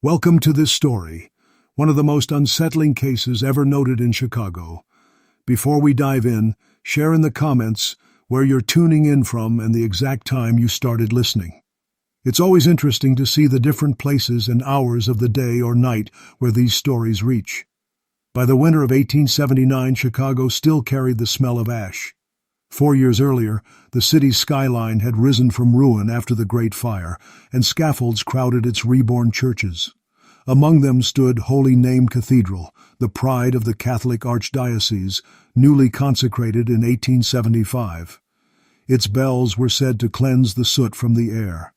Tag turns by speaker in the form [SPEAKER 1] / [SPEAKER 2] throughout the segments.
[SPEAKER 1] Welcome to this story, one of the most unsettling cases ever noted in Chicago. Before we dive in, share in the comments where you're tuning in from and the exact time you started listening. It's always interesting to see the different places and hours of the day or night where these stories reach. By the winter of 1879, Chicago still carried the smell of ash. 4 years earlier, the city's skyline had risen from ruin after the Great Fire, and scaffolds crowded its reborn churches. Among them stood Holy Name Cathedral, the pride of the Catholic Archdiocese, newly consecrated in 1875. Its bells were said to cleanse the soot from the air.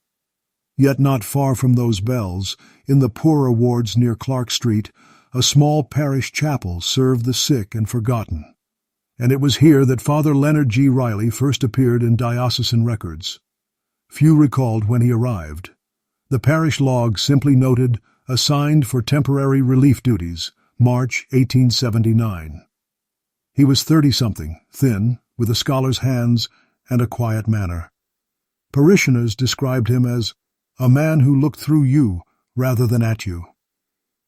[SPEAKER 1] Yet not far from those bells, in the poorer wards near Clark Street, a small parish chapel served the sick and forgotten. And it was here that Father Leonard G. Reilly first appeared in diocesan records. Few recalled when he arrived. The parish log simply noted, "Assigned for temporary relief duties, March 1879. He was 30-something, thin, with a scholar's hands and a quiet manner. Parishioners described him as a man who looked through you rather than at you.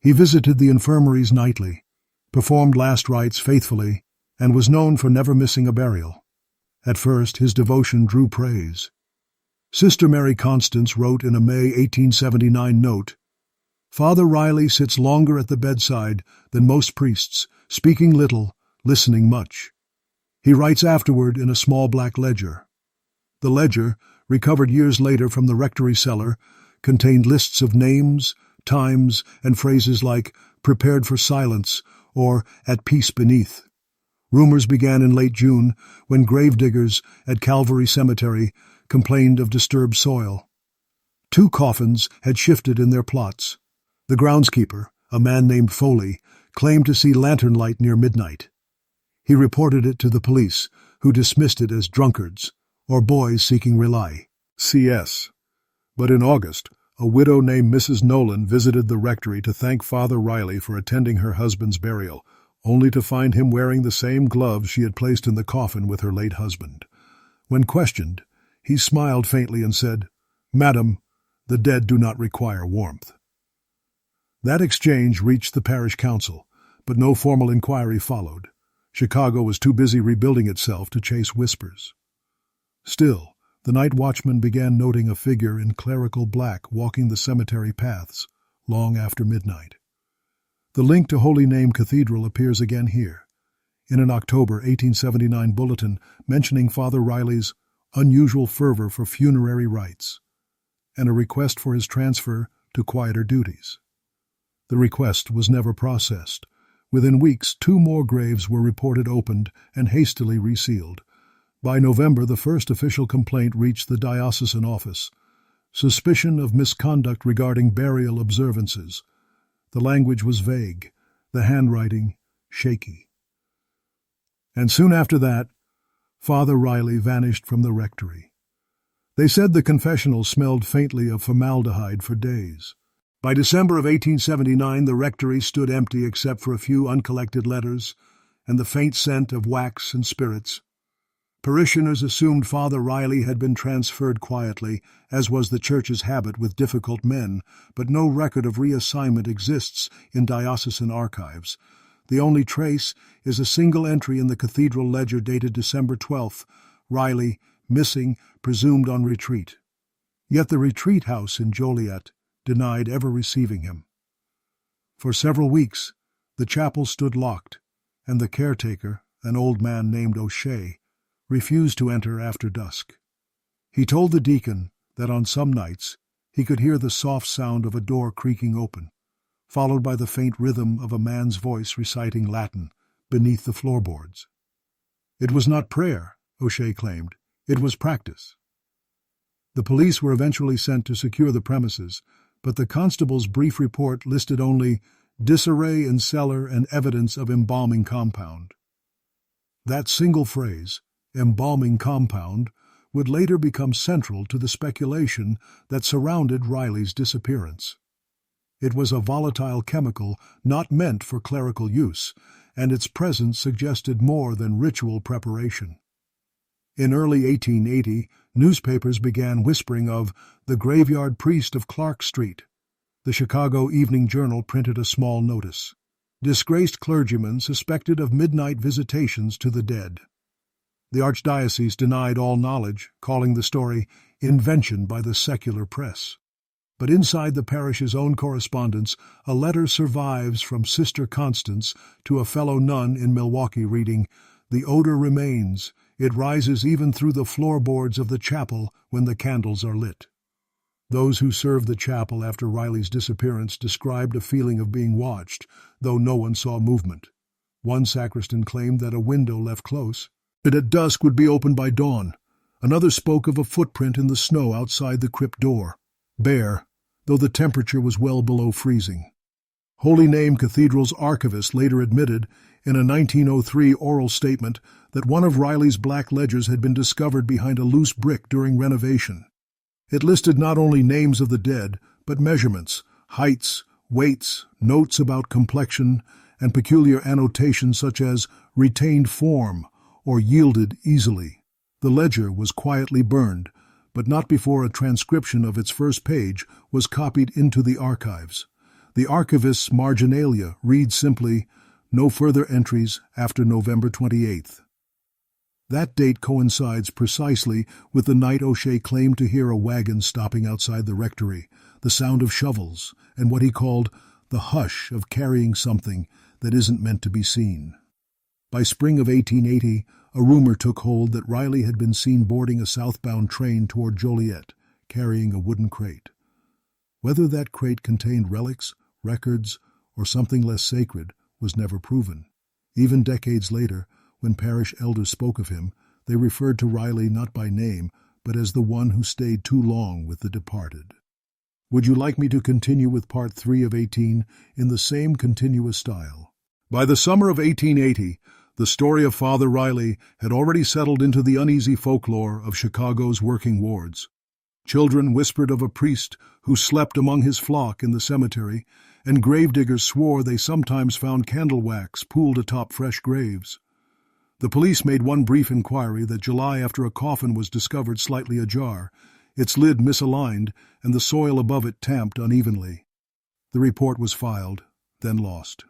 [SPEAKER 1] He visited the infirmaries nightly, performed last rites faithfully, and was known for never missing a burial. At first, his devotion drew praise. Sister Mary Constance wrote in a May 1879 note, "Father Reilly sits longer at the bedside than most priests, speaking little, listening much." He writes afterward in a small black ledger. The ledger, recovered years later from the rectory cellar, contained lists of names, times, and phrases like "prepared for silence" or "at peace beneath." Rumors began in late June when gravediggers at Calvary Cemetery complained of disturbed soil. 2 coffins had shifted in their plots. The groundskeeper, a man named Foley, claimed to see lantern light near midnight. He reported it to the police, who dismissed it as drunkards or boys seeking relief. CS. But in August, a widow named Mrs. Nolan visited the rectory to thank Father Reilly for attending her husband's burial, only to find him wearing the same gloves she had placed in the coffin with her late husband. When questioned, he smiled faintly and said, "Madam, the dead do not require warmth." That exchange reached the parish council, but no formal inquiry followed. Chicago was too busy rebuilding itself to chase whispers. Still, the night watchman began noting a figure in clerical black walking the cemetery paths long after midnight. The link to Holy Name Cathedral appears again here, in an October 1879 bulletin mentioning Father Reilly's unusual fervor for funerary rites, and a request for his transfer to quieter duties. The request was never processed. Within weeks, 2 more graves were reported opened and hastily resealed. By November, the first official complaint reached the diocesan office. Suspicion of misconduct regarding burial observances. The language was vague, the handwriting shaky. And soon after that, Father Reilly vanished from the rectory. They said the confessional smelled faintly of formaldehyde for days. By December of 1879, the rectory stood empty except for a few uncollected letters and the faint scent of wax and spirits. Parishioners assumed Father Reilly had been transferred quietly, as was the church's habit with difficult men, but no record of reassignment exists in diocesan archives. The only trace is a single entry in the cathedral ledger dated December 12th, Reilly, missing, presumed on retreat. Yet the retreat house in Joliet denied ever receiving him. For several weeks, the chapel stood locked, and the caretaker, an old man named O'Shea, refused to enter after dusk. He told the deacon that on some nights he could hear the soft sound of a door creaking open, followed by the faint rhythm of a man's voice reciting Latin beneath the floorboards. It was not prayer, O'Shea claimed. It was practice. The police were eventually sent to secure the premises, but the constable's brief report listed only disarray in cellar and evidence of embalming compound. That single phrase, embalming compound, would later become central to the speculation that surrounded Reilly's disappearance. It was a volatile chemical not meant for clerical use, and its presence suggested more than ritual preparation. In early 1880, newspapers began whispering of the graveyard priest of Clark Street. The Chicago Evening Journal printed a small notice. Disgraced clergyman suspected of midnight visitations to the dead. The archdiocese denied all knowledge, calling the story invention by the secular press. But inside the parish's own correspondence, a letter survives from Sister Constance to a fellow nun in Milwaukee reading, "The odor remains. It rises even through the floorboards of the chapel when the candles are lit." Those who served the chapel after Reilly's disappearance described a feeling of being watched, though no one saw movement. One sacristan claimed that a window left close, but at dusk would be opened by dawn. Another spoke of a footprint in the snow outside the crypt door, bare, though the temperature was well below freezing. Holy Name Cathedral's archivist later admitted, in a 1903 oral statement, that one of Reilly's black ledgers had been discovered behind a loose brick during renovation. It listed not only names of the dead, but measurements, heights, weights, notes about complexion, and peculiar annotations such as retained form or yielded easily. The ledger was quietly burned, but not before a transcription of its first page was copied into the archives. The archivist's marginalia reads simply, "No further entries after November 28th. That date coincides precisely with the night O'Shea claimed to hear a wagon stopping outside the rectory, the sound of shovels, and what he called the hush of carrying something that isn't meant to be seen. By spring of 1880, a rumor took hold that Reilly had been seen boarding a southbound train toward Joliet, carrying a wooden crate. Whether that crate contained relics, records, or something less sacred was never proven. Even decades later, when parish elders spoke of him, they referred to Reilly not by name, but as the one who stayed too long with the departed. Would you like me to continue with part 3 of 18 in the same continuous style? By the summer of 1880, the story of Father Reilly had already settled into the uneasy folklore of Chicago's working wards. Children whispered of a priest who slept among his flock in the cemetery, and gravediggers swore they sometimes found candle wax pooled atop fresh graves. The police made one brief inquiry that July after a coffin was discovered slightly ajar, its lid misaligned and the soil above it tamped unevenly. The report was filed, then lost.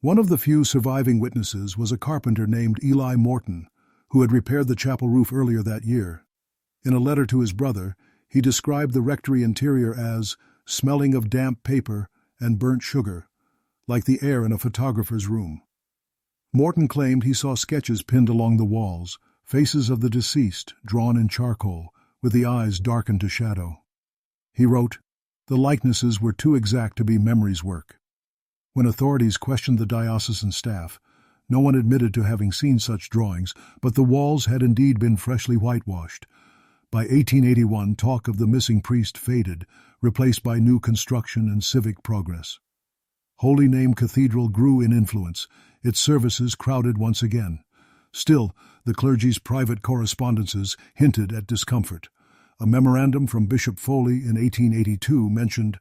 [SPEAKER 1] One of the few surviving witnesses was a carpenter named Eli Morton, who had repaired the chapel roof earlier that year. In a letter to his brother, he described the rectory interior as smelling of damp paper and burnt sugar, like the air in a photographer's room. Morton claimed he saw sketches pinned along the walls, faces of the deceased drawn in charcoal, with the eyes darkened to shadow. He wrote, "The likenesses were too exact to be memory's work." When authorities questioned the diocesan staff, no one admitted to having seen such drawings, but the walls had indeed been freshly whitewashed. By 1881, talk of the missing priest faded, replaced by new construction and civic progress. Holy Name Cathedral grew in influence, its services crowded once again. Still, the clergy's private correspondences hinted at discomfort. A memorandum from Bishop Foley in 1882 mentioned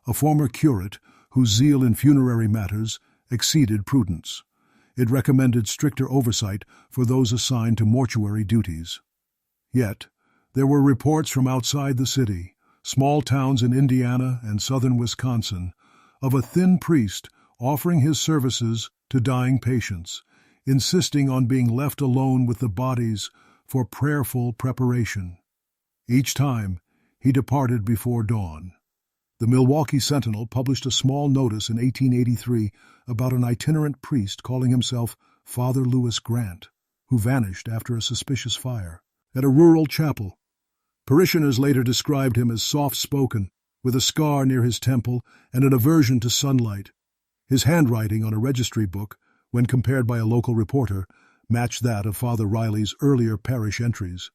[SPEAKER 1] a former curate whose zeal in funerary matters exceeded prudence. It recommended stricter oversight for those assigned to mortuary duties. Yet, there were reports from outside the city, small towns in Indiana and southern Wisconsin, of a thin priest offering his services to dying patients, insisting on being left alone with the bodies for prayerful preparation. Each time, he departed before dawn. The Milwaukee Sentinel published a small notice in 1883 about an itinerant priest calling himself Father Lewis Grant, who vanished after a suspicious fire at a rural chapel. Parishioners later described him as soft-spoken, with a scar near his temple and an aversion to sunlight. His handwriting on a registry book, when compared by a local reporter, matched that of Father Reilly's earlier parish entries.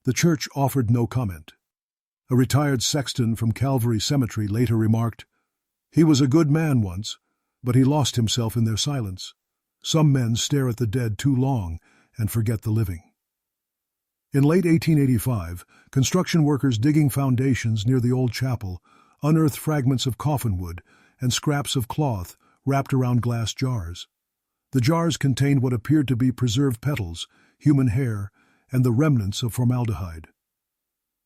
[SPEAKER 1] The church offered no comment. A retired sexton from Calvary Cemetery later remarked, "He was a good man once, but he lost himself in their silence. Some men stare at the dead too long and forget the living." In late 1885, construction workers digging foundations near the old chapel unearthed fragments of coffin wood and scraps of cloth wrapped around glass jars. The jars contained what appeared to be preserved petals, human hair, and the remnants of formaldehyde.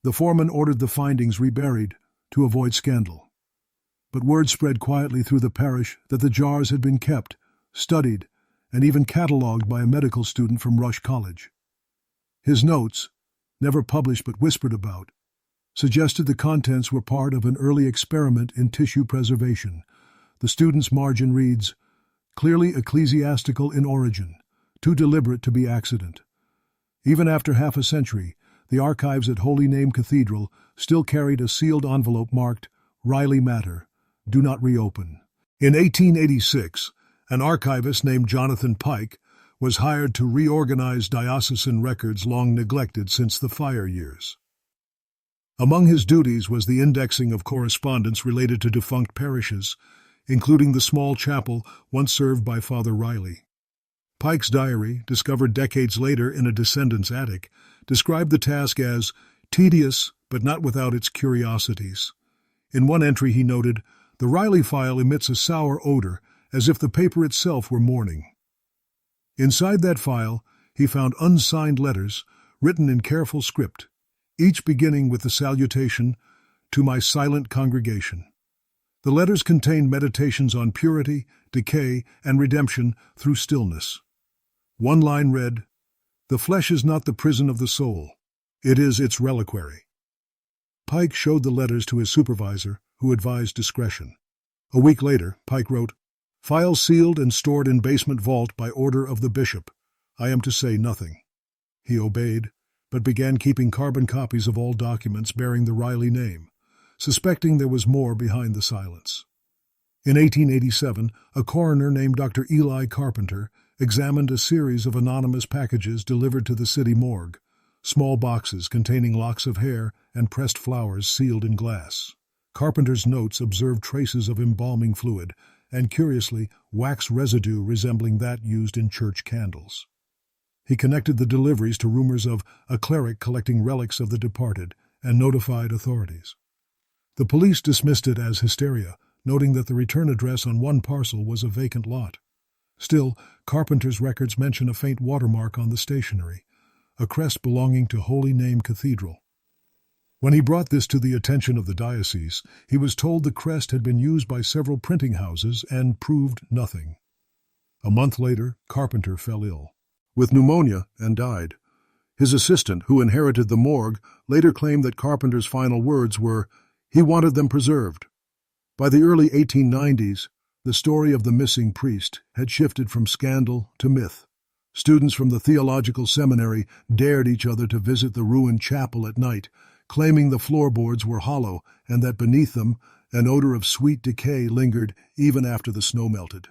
[SPEAKER 1] The foreman ordered the findings reburied to avoid scandal. but word spread quietly through the parish that the jars had been kept, studied, and even catalogued by a medical student from Rush College. His notes, never published but whispered about, suggested the contents were part of an early experiment in tissue preservation. The student's margin reads, "Clearly ecclesiastical in origin, too deliberate to be accident." Even after half a century, the archives at Holy Name Cathedral still carried a sealed envelope marked, "Reilly Matter, do not reopen." In 1886, an archivist named Jonathan Pike was hired to reorganize diocesan records long neglected since the fire years. Among his duties was the indexing of correspondence related to defunct parishes, including the small chapel once served by Father Reilly. Pike's diary, discovered decades later in a descendant's attic, described the task as tedious but not without its curiosities. In one entry he noted, "The Reilly file emits a sour odor, as if the paper itself were mourning." Inside that file, he found unsigned letters written in careful script, each beginning with the salutation, "To my silent congregation." The letters contained meditations on purity, decay, and redemption through stillness. One line read, "The flesh is not the prison of the soul. It is its reliquary." Pike showed the letters to his supervisor, who advised discretion. A week later, Pike wrote, "File sealed and stored in basement vault by order of the bishop. I am to say nothing." He obeyed, but began keeping carbon copies of all documents bearing the Reilly name, suspecting there was more behind the silence. In 1887, a coroner named Dr. Eli Carpenter examined a series of anonymous packages delivered to the city morgue, small boxes containing locks of hair and pressed flowers sealed in glass. Carpenter's notes observed traces of embalming fluid and, curiously, wax residue resembling that used in church candles. He connected the deliveries to rumors of a cleric collecting relics of the departed and notified authorities. The police dismissed it as hysteria, noting that the return address on one parcel was a vacant lot. Still, Carpenter's records mention a faint watermark on the stationery, a crest belonging to Holy Name Cathedral. When he brought this to the attention of the diocese, he was told the crest had been used by several printing houses and proved nothing. A month later, Carpenter fell ill with pneumonia and died. His assistant, who inherited the morgue, later claimed that Carpenter's final words were, "He wanted them preserved." By the early 1890s, the story of the missing priest had shifted from scandal to myth. Students from the theological seminary dared each other to visit the ruined chapel at night, claiming the floorboards were hollow and that beneath them an odor of sweet decay lingered even after the snow melted.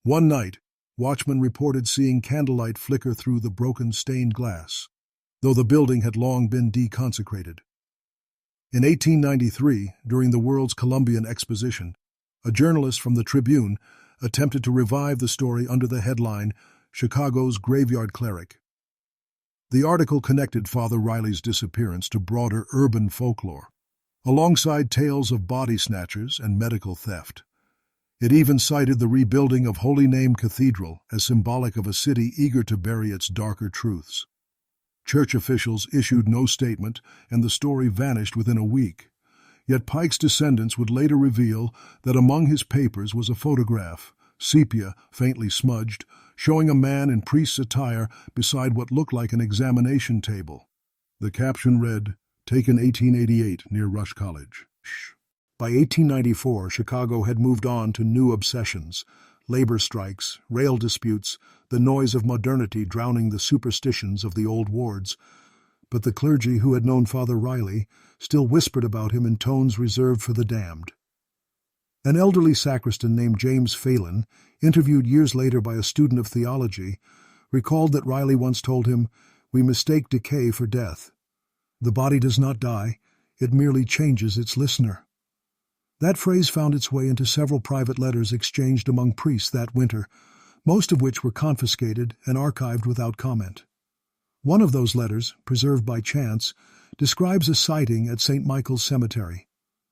[SPEAKER 1] One night, watchmen reported seeing candlelight flicker through the broken stained glass, though the building had long been deconsecrated. In 1893, during the World's Columbian Exposition, a journalist from the Tribune attempted to revive the story under the headline, "Chicago's Graveyard Cleric." The article connected Father Reilly's disappearance to broader urban folklore, alongside tales of body snatchers and medical theft. It even cited the rebuilding of Holy Name Cathedral as symbolic of a city eager to bury its darker truths. Church officials issued no statement, and the story vanished within a week. Yet Pike's descendants would later reveal that among his papers was a photograph, sepia, faintly smudged, showing a man in priest's attire beside what looked like an examination table. The caption read, "Taken 1888 near Rush College." By 1894, Chicago had moved on to new obsessions, labor strikes, rail disputes, the noise of modernity drowning the superstitions of the old wards. But the clergy who had known Father Reilly still whispered about him in tones reserved for the damned. An elderly sacristan named James Phelan, interviewed years later by a student of theology, recalled that Reilly once told him, "We mistake decay for death. The body does not die, it merely changes its listener." That phrase found its way into several private letters exchanged among priests that winter, most of which were confiscated and archived without comment. One of those letters, preserved by chance, describes a sighting at St. Michael's Cemetery.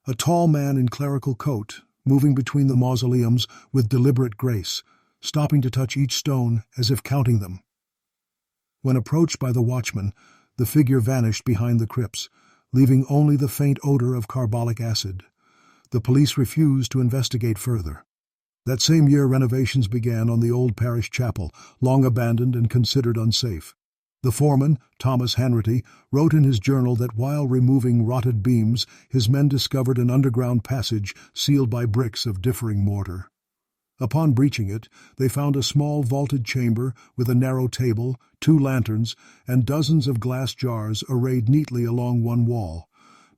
[SPEAKER 1] A tall man in clerical coat, moving between the mausoleums with deliberate grace, stopping to touch each stone as if counting them. When approached by the watchman, the figure vanished behind the crypts, leaving only the faint odor of carbolic acid. the police refused to investigate further. That same year, renovations began on the old parish chapel, long abandoned and considered unsafe. The foreman, Thomas Hanratty, wrote in his journal that while removing rotted beams, his men discovered an underground passage sealed by bricks of differing mortar. Upon breaching it, they found a small vaulted chamber with a narrow table, 2 lanterns, and dozens of glass jars arrayed neatly along one wall.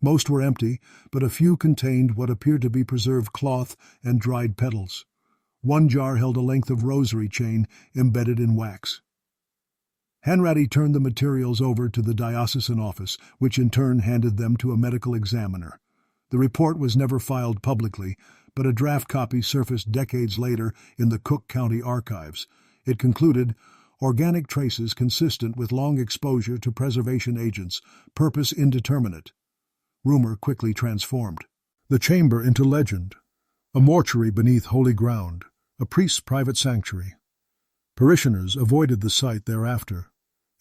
[SPEAKER 1] Most were empty, but a few contained what appeared to be preserved cloth and dried petals. One jar held a length of rosary chain embedded in wax. Hanratty turned the materials over to the diocesan office, which in turn handed them to a medical examiner. The report was never filed publicly, but a draft copy surfaced decades later in the Cook County archives. It concluded, "Organic traces consistent with long exposure to preservation agents, purpose indeterminate." Rumor quickly transformed the chamber into legend, a mortuary beneath holy ground, a priest's private sanctuary. Parishioners avoided the site thereafter,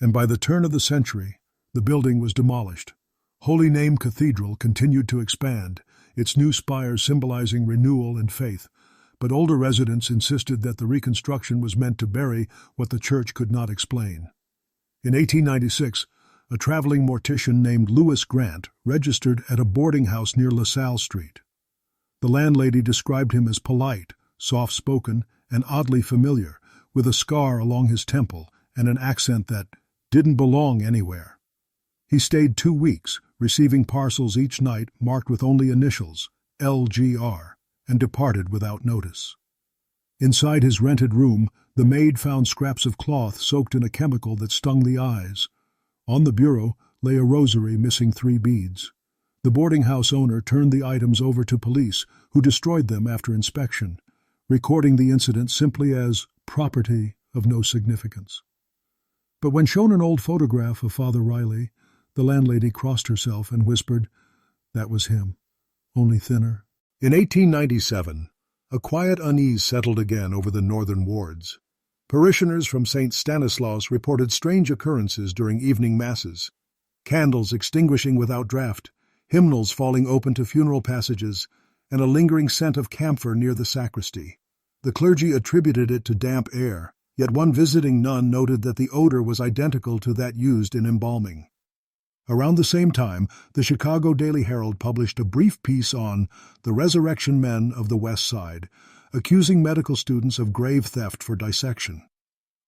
[SPEAKER 1] and by the turn of the century, the building was demolished. Holy Name Cathedral continued to expand, its new spires symbolizing renewal and faith, but older residents insisted that the reconstruction was meant to bury what the church could not explain. In 1896, a traveling mortician named Lewis Grant registered at a boarding house near LaSalle Street. The landlady described him as polite, soft-spoken, and oddly familiar, with a scar along his temple and an accent that didn't belong anywhere. He stayed 2 weeks, receiving parcels each night marked with only initials, LGR, and departed without notice. Inside his rented room, the maid found scraps of cloth soaked in a chemical that stung the eyes. On the bureau lay a rosary missing 3 beads. The boarding house owner turned the items over to police, who destroyed them after inspection, recording the incident simply as property of no significance. But when shown an old photograph of Father Reilly, the landlady crossed herself and whispered, "That was him, only thinner." In 1897, a quiet unease settled again over the northern wards. Parishioners from St. Stanislaus reported strange occurrences during evening masses, candles extinguishing without draught, hymnals falling open to funeral passages, and a lingering scent of camphor near the sacristy. The clergy attributed it to damp air, yet one visiting nun noted that the odor was identical to that used in embalming. Around the same time, the Chicago Daily Herald published a brief piece on the resurrection men of the West Side, accusing medical students of grave theft for dissection.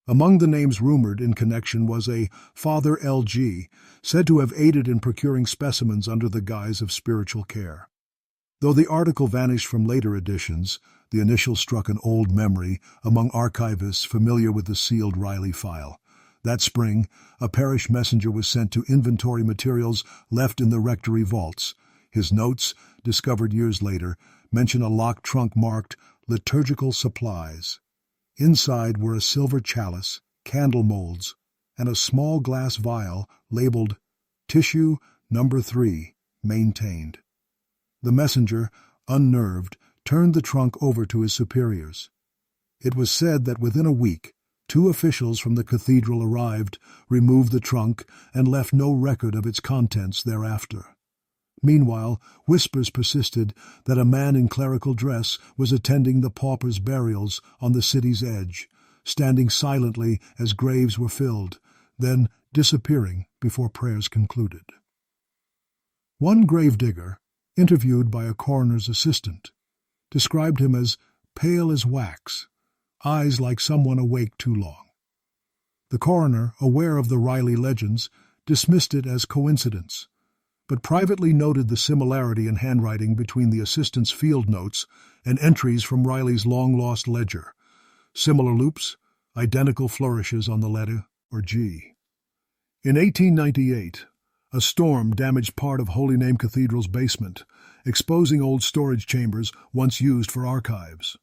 [SPEAKER 1] Among the names rumored in connection was a Father L.G., said to have aided in procuring specimens under the guise of spiritual care. Though the article vanished from later editions, the initial struck an old memory among archivists familiar with the sealed Reilly file. That spring, a parish messenger was sent to inventory materials left in the rectory vaults. His notes, discovered years later, mention a locked trunk marked liturgical supplies. Inside were a silver chalice, candle molds, and a small glass vial labeled Tissue Number 3, Maintained. The messenger, unnerved, turned the trunk over to his superiors. It was said that within a week, 2 officials from the cathedral arrived, removed the trunk, and left no record of its contents thereafter. Meanwhile, whispers persisted that a man in clerical dress was attending the paupers' burials on the city's edge, standing silently as graves were filled, then disappearing before prayers concluded. One gravedigger, interviewed by a coroner's assistant, described him as pale as wax, eyes like someone awake too long. The coroner, aware of the Reilly legends, dismissed it as coincidence, but privately noted the similarity in handwriting between the assistant's field notes and entries from Reilly's long-lost ledger. Similar loops, identical flourishes on the letter, or G. In 1898, a storm damaged part of Holy Name Cathedral's basement, exposing old storage chambers once used for archives.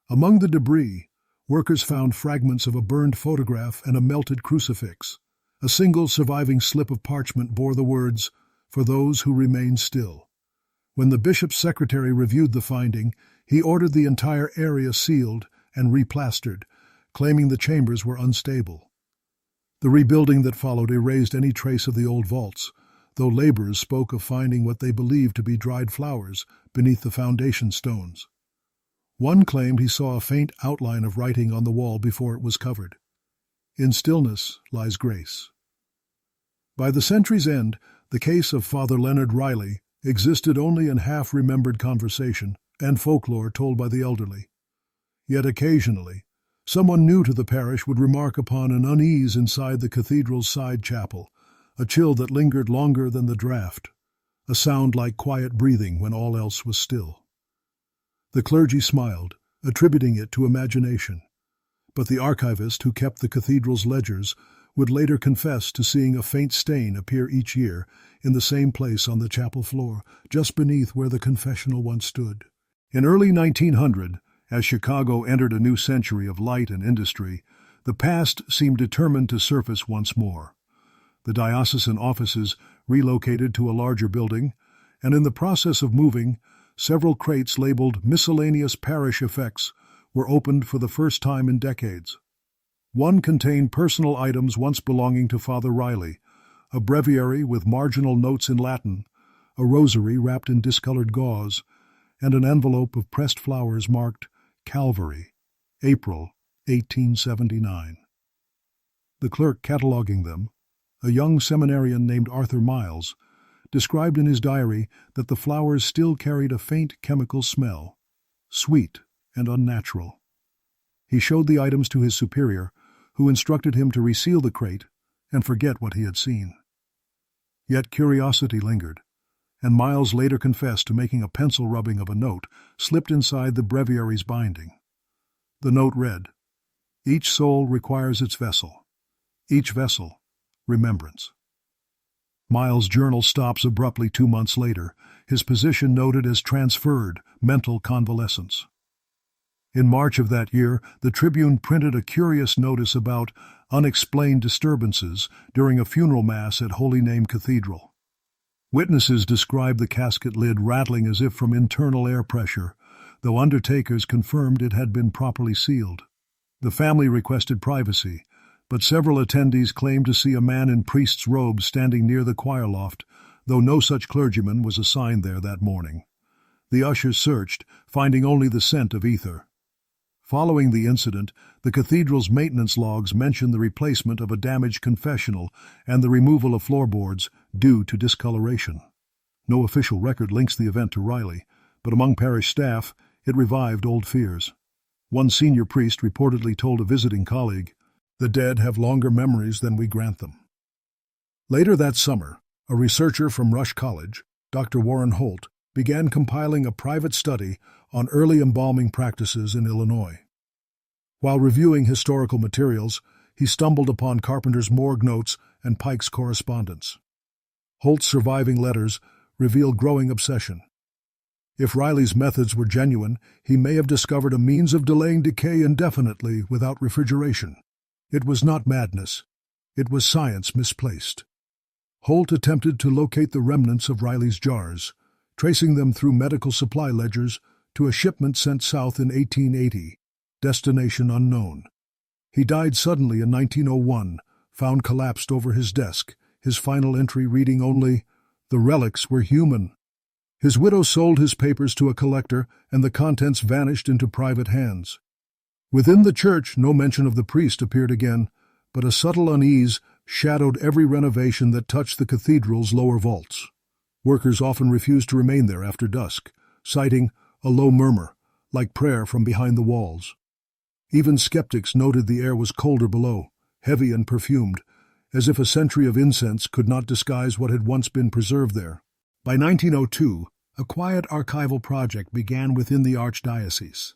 [SPEAKER 1] Among the debris, workers found fragments of a burned photograph and a melted crucifix. A single surviving slip of parchment bore the words, "For those who remain still." When the bishop's secretary reviewed the finding, he ordered the entire area sealed and replastered, claiming the chambers were unstable. The rebuilding that followed erased any trace of the old vaults, though laborers spoke of finding what they believed to be dried flowers beneath the foundation stones. One claimed he saw a faint outline of writing on the wall before it was covered. In stillness lies grace. By the century's end, the case of Father Leonard Reilly existed only in half-remembered conversation and folklore told by the elderly. Yet occasionally, someone new to the parish would remark upon an unease inside the cathedral's side chapel, a chill that lingered longer than the draught, a sound like quiet breathing when all else was still. The clergy smiled, attributing it to imagination, but the archivist who kept the cathedral's ledgers would later confess to seeing a faint stain appear each year in the same place on the chapel floor, just beneath where the confessional once stood. In early 1900, as Chicago entered a new century of light and industry, the past seemed determined to surface once more. The diocesan offices relocated to a larger building, and in the process of moving, several crates labeled miscellaneous parish effects were opened for the first time in decades. One contained personal items once belonging to Father Reilly, a breviary with marginal notes in Latin, a rosary wrapped in discolored gauze, and an envelope of pressed flowers marked Calvary, April 1879. The clerk cataloging them, a young seminarian named Arthur Miles, described in his diary that the flowers still carried a faint chemical smell, sweet and unnatural. He showed the items to his superior, who instructed him to reseal the crate and forget what he had seen. Yet curiosity lingered, and Miles later confessed to making a pencil rubbing of a note slipped inside the breviary's binding. The note read, "Each soul requires its vessel. Each vessel, remembrance." Miles' journal stops abruptly 2 months later, his position noted as transferred mental convalescence. In March of that year, the Tribune printed a curious notice about unexplained disturbances during a funeral mass at Holy Name Cathedral. Witnesses described the casket lid rattling as if from internal air pressure, though undertakers confirmed it had been properly sealed. The family requested privacy, but several attendees claimed to see a man in priest's robes standing near the choir loft, though no such clergyman was assigned there that morning. The ushers searched, finding only the scent of ether. Following the incident, the cathedral's maintenance logs mention the replacement of a damaged confessional and the removal of floorboards due to discoloration. No official record links the event to Reilly, but among parish staff, it revived old fears. One senior priest reportedly told a visiting colleague, "The dead have longer memories than we grant them." Later that summer, a researcher from Rush College, Dr. Warren Holt, began compiling a private study on early embalming practices in Illinois. While reviewing historical materials, he stumbled upon Carpenter's morgue notes and Pike's correspondence. Holt's surviving letters reveal growing obsession. If Reilly's methods were genuine, he may have discovered a means of delaying decay indefinitely without refrigeration. It was not madness. It was science misplaced. Holt attempted to locate the remnants of Reilly's jars, tracing them through medical supply ledgers to a shipment sent south in 1880, destination unknown. He died suddenly in 1901, found collapsed over his desk, his final entry reading only, "The relics were human." His widow sold his papers to a collector, and the contents vanished into private hands. Within the church, no mention of the priest appeared again, but a subtle unease shadowed every renovation that touched the cathedral's lower vaults. Workers often refused to remain there after dusk, citing a low murmur, like prayer from behind the walls. Even skeptics noted the air was colder below, heavy and perfumed, as if a century of incense could not disguise what had once been preserved there. By 1902, a quiet archival project began within the archdiocese,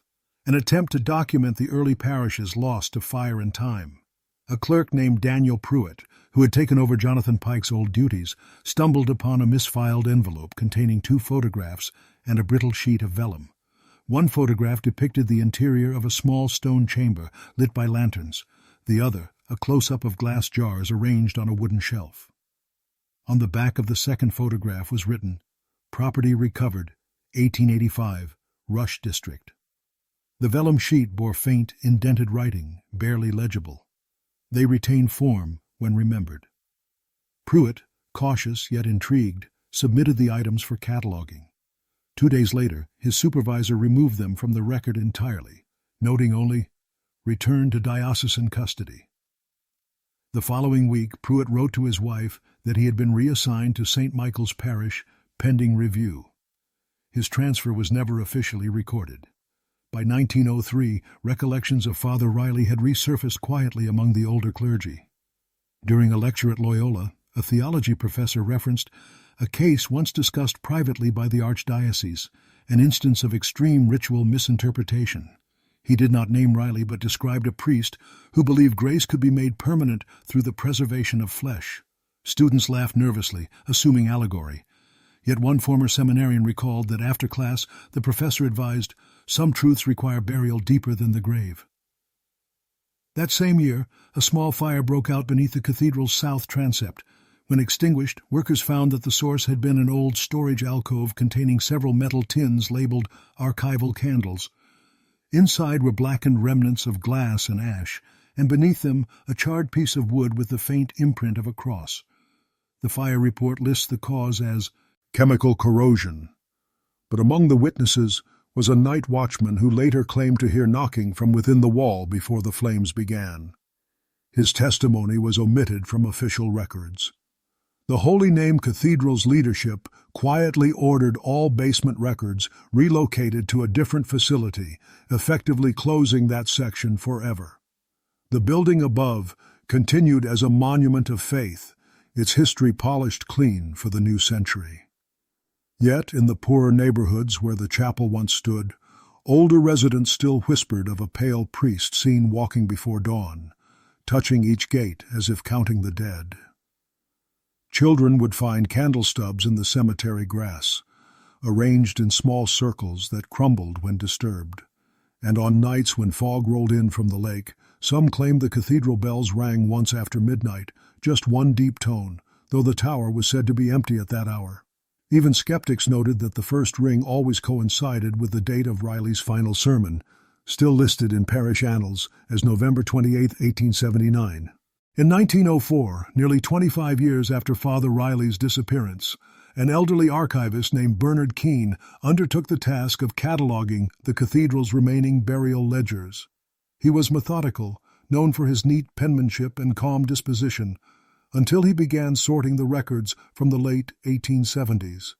[SPEAKER 1] an attempt to document the early parishes lost to fire and time. A clerk named Daniel Pruitt, who had taken over Jonathan Pike's old duties, stumbled upon a misfiled envelope containing 2 photographs and a brittle sheet of vellum. One photograph depicted the interior of a small stone chamber lit by lanterns, the other a close-up of glass jars arranged on a wooden shelf. On the back of the second photograph was written, "Property recovered, 1885, Rush District." The vellum sheet bore faint, indented writing, barely legible. They retain form when remembered. Pruitt, cautious yet intrigued, submitted the items for cataloging. 2 days later, his supervisor removed them from the record entirely, noting only, "Return to diocesan custody." The following week, Pruitt wrote to his wife that he had been reassigned to St. Michael's Parish, pending review. His transfer was never officially recorded. By 1903, recollections of Father Reilly had resurfaced quietly among the older clergy. During a lecture at Loyola, a theology professor referenced a case once discussed privately by the archdiocese, an instance of extreme ritual misinterpretation. He did not name Reilly but described a priest who believed grace could be made permanent through the preservation of flesh. Students laughed nervously, assuming allegory. Yet one former seminarian recalled that after class the professor advised, "Some truths require burial deeper than the grave." That same year, a small fire broke out beneath the cathedral's south transept. When extinguished, workers found that the source had been an old storage alcove containing several metal tins labeled archival candles. Inside were blackened remnants of glass and ash, and beneath them a charred piece of wood with the faint imprint of a cross. The fire report lists the cause as chemical corrosion, but among the witnesses was a night watchman who later claimed to hear knocking from within the wall before the flames began. His testimony was omitted from official records. The Holy Name Cathedral's leadership quietly ordered all basement records relocated to a different facility, effectively closing that section forever. The building above continued as a monument of faith, its history polished clean for the new century. Yet, in the poorer neighborhoods where the chapel once stood, older residents still whispered of a pale priest seen walking before dawn, touching each gate as if counting the dead. Children would find candle stubs in the cemetery grass, arranged in small circles that crumbled when disturbed. And on nights when fog rolled in from the lake, some claimed the cathedral bells rang once after midnight, just one deep tone, though the tower was said to be empty at that hour. Even skeptics noted that the first ring always coincided with the date of Reilly's final sermon, still listed in parish annals as November 28, 1879. In 1904, nearly 25 years after Father Reilly's disappearance, an elderly archivist named Bernard Keene undertook the task of cataloging the cathedral's remaining burial ledgers. He was methodical, known for his neat penmanship and calm disposition, until he began sorting the records from the late 1870s.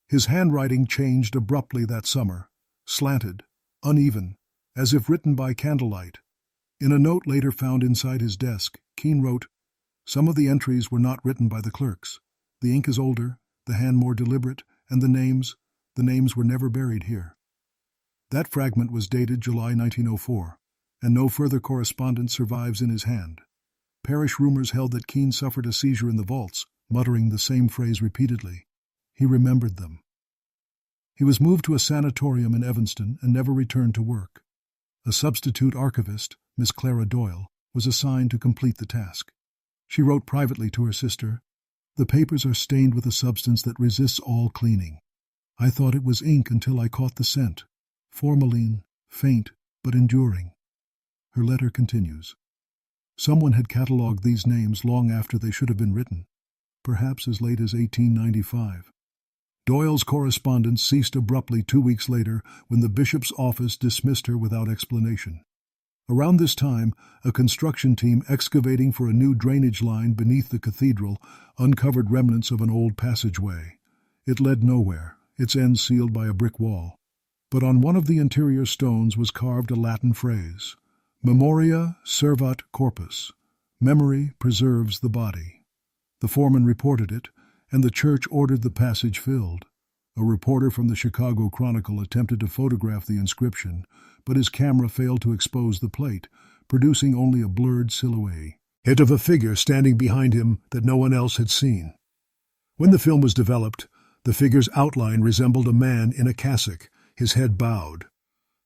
[SPEAKER 1] His handwriting changed abruptly that summer, slanted, uneven, as if written by candlelight. In a note later found inside his desk, Keene wrote, "Some of the entries were not written by the clerks. The ink is older, the hand more deliberate, and the names were never buried here." That fragment was dated July 1904, and no further correspondence survives in his hand. Parish rumors held that Keene suffered a seizure in the vaults, muttering the same phrase repeatedly. He remembered them. He was moved to a sanatorium in Evanston and never returned to work. A substitute archivist, Miss Clara Doyle, was assigned to complete the task. She wrote privately to her sister, "The papers are stained with a substance that resists all cleaning. I thought it was ink until I caught the scent. Formalin, faint but enduring." Her letter continues. Someone had catalogued these names long after they should have been written, perhaps as late as 1895. Doyle's correspondence ceased abruptly 2 weeks later when the bishop's office dismissed her without explanation. Around this time, a construction team excavating for a new drainage line beneath the cathedral uncovered remnants of an old passageway. It led nowhere, its end sealed by a brick wall. But on one of the interior stones was carved a Latin phrase, "Memoria servat corpus," memory preserves the body. The foreman reported it, and the church ordered the passage filled. A reporter from the Chicago Chronicle attempted to photograph the inscription, but his camera failed to expose the plate, producing only a blurred silhouette of a figure standing behind him that no one else had seen. When the film was developed, the figure's outline resembled a man in a cassock, his head bowed.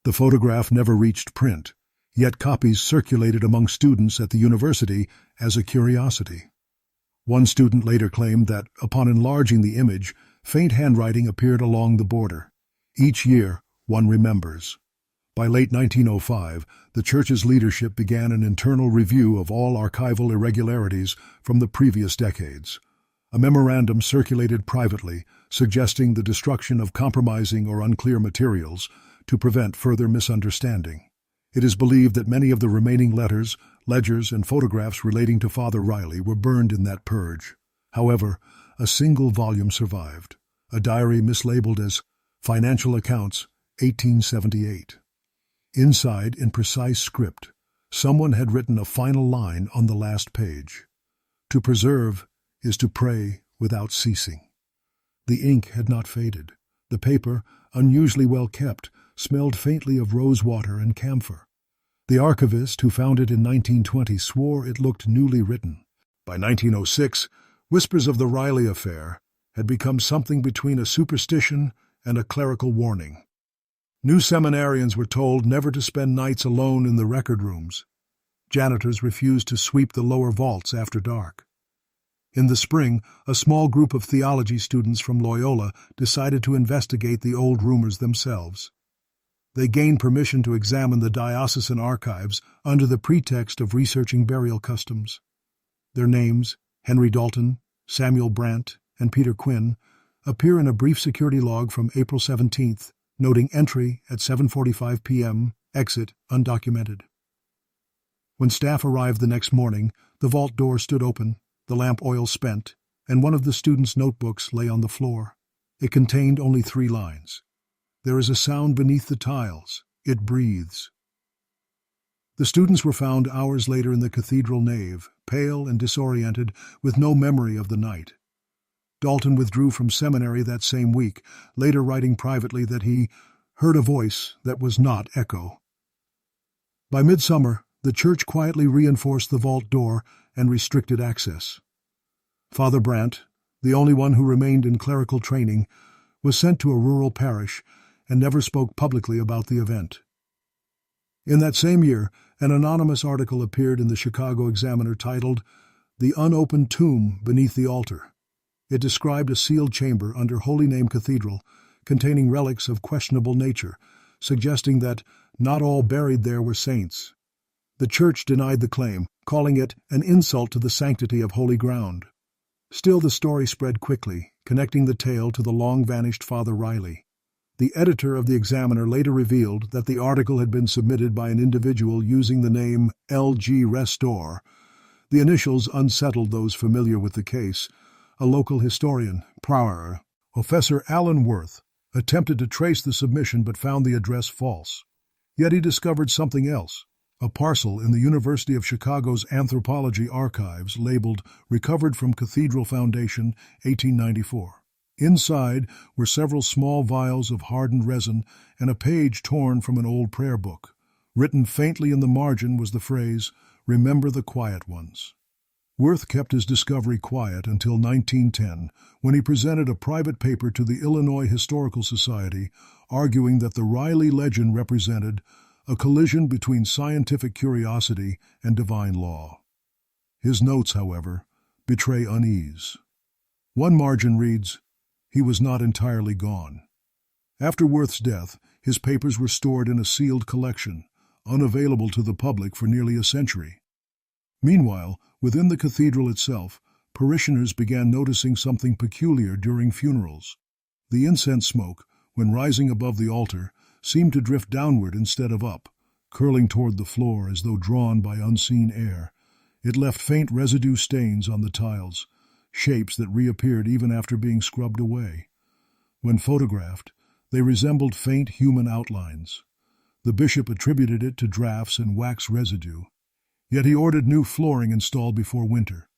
[SPEAKER 1] The photograph never reached print, yet copies circulated among students at the university as a curiosity. One student later claimed that, upon enlarging the image, faint handwriting appeared along the border. Each year, one remembers. By late 1905, the church's leadership began an internal review of all archival irregularities from the previous decades. A memorandum circulated privately, suggesting the destruction of compromising or unclear materials to prevent further misunderstanding. It is believed that many of the remaining letters, ledgers, and photographs relating to Father Reilly were burned in that purge. However, a single volume survived, a diary mislabeled as Financial Accounts, 1878. Inside, in precise script, someone had written a final line on the last page. To preserve is to pray without ceasing. The ink had not faded. The paper, unusually well kept, smelled faintly of rosewater and camphor. The archivist who found it in 1920 swore it looked newly written. By 1906, whispers of the Reilly affair had become something between a superstition and a clerical warning. New seminarians were told never to spend nights alone in the record rooms. Janitors refused to sweep the lower vaults after dark. In the spring, a small group of theology students from Loyola decided to investigate the old rumors themselves. They gained permission to examine the diocesan archives under the pretext of researching burial customs. Their names, Henry Dalton, Samuel Brandt, and Peter Quinn, appear in a brief security log from April 17th, noting entry at 7:45 p.m., exit undocumented. When staff arrived the next morning, the vault door stood open, the lamp oil spent, and one of the students' notebooks lay on the floor. It contained only 3 lines. There is a sound beneath the tiles. It breathes. The students were found hours later in the cathedral nave, pale and disoriented, with no memory of the night. Dalton withdrew from seminary that same week, later writing privately that he heard a voice that was not echo. By midsummer, the church quietly reinforced the vault door and restricted access. Father Brandt, the only one who remained in clerical training, was sent to a rural parish and never spoke publicly about the event. In that same year, an anonymous article appeared in the Chicago Examiner titled, "The Unopened Tomb Beneath the Altar." It described a sealed chamber under Holy Name Cathedral containing relics of questionable nature, suggesting that not all buried there were saints. The church denied the claim, calling it an insult to the sanctity of holy ground. Still, the story spread quickly, connecting the tale to the long-vanished Father Reilly. The editor of the Examiner later revealed that the article had been submitted by an individual using the name L.G. Restore. The initials unsettled those familiar with the case. A local historian, Professor Alan Worth, attempted to trace the submission but found the address false. Yet he discovered something else. A parcel in the University of Chicago's anthropology archives labeled Recovered from Cathedral Foundation, 1894. Inside were several small vials of hardened resin and a page torn from an old prayer book. Written faintly in the margin was the phrase, "Remember the quiet ones." Worth kept his discovery quiet until 1910, when he presented a private paper to the Illinois Historical Society, arguing that the Reilly legend represented a collision between scientific curiosity and divine law. His notes, however, betray unease. One margin reads, "He was not entirely gone." After Worth's death, his papers were stored in a sealed collection, unavailable to the public for nearly a century. Meanwhile, within the cathedral itself, parishioners began noticing something peculiar during funerals. The incense smoke, when rising above the altar, seemed to drift downward instead of up, curling toward the floor as though drawn by unseen air. It left faint residue stains on the tiles, shapes that reappeared even after being scrubbed away. When photographed, they resembled faint human outlines. The bishop attributed it to drafts and wax residue, yet he ordered new flooring installed before winter.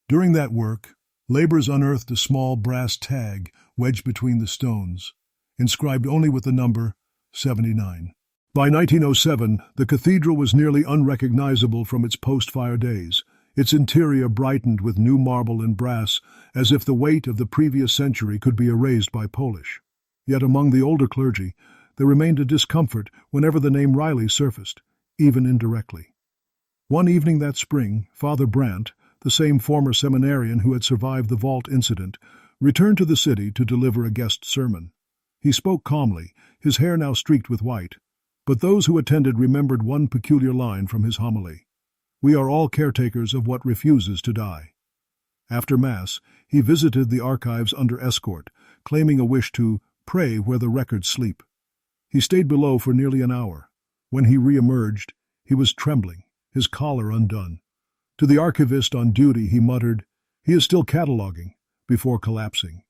[SPEAKER 1] During that work, laborers unearthed a small brass tag wedged between the stones, inscribed only with the number 79. By 1907, the cathedral was nearly unrecognizable from its post-fire days, its interior brightened with new marble and brass, as if the weight of the previous century could be erased by polish. Yet among the older clergy, there remained a discomfort whenever the name Reilly surfaced, even indirectly. One evening that spring, Father Brandt, the same former seminarian who had survived the vault incident, returned to the city to deliver a guest sermon. He spoke calmly, his hair now streaked with white, but those who attended remembered one peculiar line from his homily. "We are all caretakers of what refuses to die." After Mass, he visited the archives under escort, claiming a wish to pray where the records sleep. He stayed below for nearly an hour. When he re-emerged, he was trembling, his collar undone. To the archivist on duty, he muttered, "He is still cataloging," before collapsing.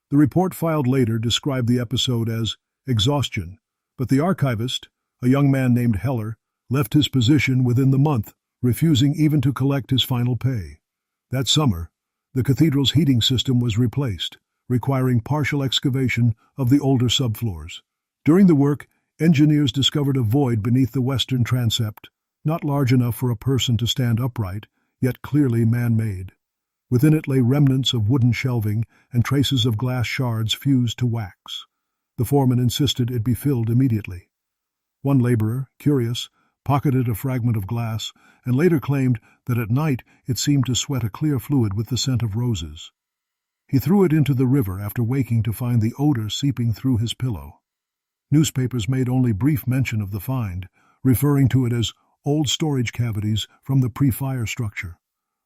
[SPEAKER 1] The report filed later described the episode as exhaustion, but the archivist, a young man named Heller, left his position within the month, refusing even to collect his final pay. That summer, the cathedral's heating system was replaced, requiring partial excavation of the older subfloors. During the work, engineers discovered a void beneath the western transept, not large enough for a person to stand upright, yet clearly man-made. Within it lay remnants of wooden shelving and traces of glass shards fused to wax. The foreman insisted it be filled immediately. One laborer, curious, pocketed a fragment of glass and later claimed that at night it seemed to sweat a clear fluid with the scent of roses. He threw it into the river after waking to find the odor seeping through his pillow. Newspapers made only brief mention of the find, referring to it as old storage cavities from the pre-fire structure.